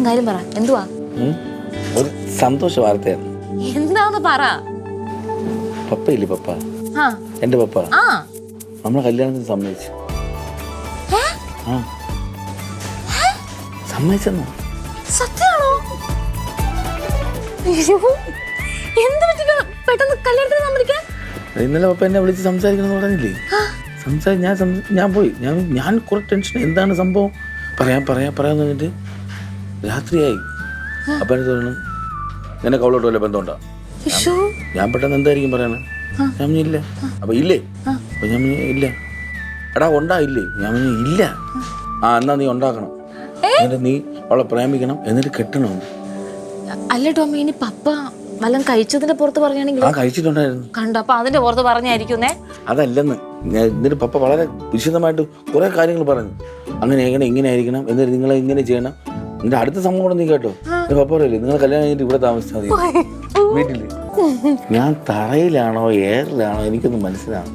കാര്യം പറ, എന്തുവാ? ഒരു സന്തോഷ വാർത്തയാണ്. എന്താന്ന് പറ. പപ്പ ഇല്ലേ, പപ്പ, ആ എന്റെ പപ്പ ആ നമ്മളെ കല്യാണത്തിന് സമ്മതിച്ചു. സമ്മതിച്ചെന്നോ? സത്യമാണോ? എന്ത് പറ്റിട്ട് പെട്ടെന്ന് കല്യാണത്തിന് സമ്മതിക്കാൻ? ഇന്നലെ പപ്പ എന്നെ വിളിച്ച് സംസാരിക്കണം പറഞ്ഞില്ലേ? ഞാൻ പോയി. ഞാൻ കുറെ ടെൻഷൻ, എന്താണ് സംഭവം, പറയാന്ന് പറഞ്ഞിട്ട് രാത്രിയായി. അപ്പൊ എനിക്ക് തോന്നുന്നു നിനക്ക് അവളോട്ട് വല്ല ബന്ധമുണ്ടോ? ഞാൻ പെട്ടെന്ന് എന്തായിരിക്കും പറയണേ? ഞാൻ ഇല്ല. അപ്പൊ ഇല്ലേ? അപ്പൊ ഞാൻ ഇല്ല. എടാ ഉണ്ടായില്ലേ? ഞാൻ ഇല്ല. എന്നാ നീ ഉണ്ടാക്കണം, എന്നിട്ട് നീ അവളെ പ്രേമിക്കണം, എന്നിട്ട് കെട്ടണം. അല്ല ടോമി, ഇനി പപ്പ വല്ലതും കഴിച്ചതിന്റെ പുറത്ത് പറഞ്ഞാണെങ്കിൽ? കഴിച്ചിട്ടുണ്ടായിരുന്നു. കണ്ടോ, അപ്പൊ അതിന്റെ പുറത്ത് പറഞ്ഞായിരിക്കുന്നേ. അതല്ലെന്ന്, എന്നിട്ട് പപ്പ വളരെ വിശദമായിട്ട് കുറെ കാര്യങ്ങൾ പറഞ്ഞു. അങ്ങനെ ആയിരിക്കണം, ഇങ്ങനെ ആയിരിക്കണം, എന്നിട്ട് നിങ്ങളെ ഇങ്ങനെ ചെയ്യണം. എന്റെ അടുത്ത സംഭവം കൂടെ നീ കേട്ടോ. പപ്പ പറയില്ലേ, നിങ്ങൾ കല്യാണം കഴിഞ്ഞിട്ട് ഇവിടെ താമസിച്ചാൽ മതി വീട്ടില്. ഞാൻ തറയിലാണോ എയറിലാണോ എനിക്കൊന്നും മനസ്സിലാവും.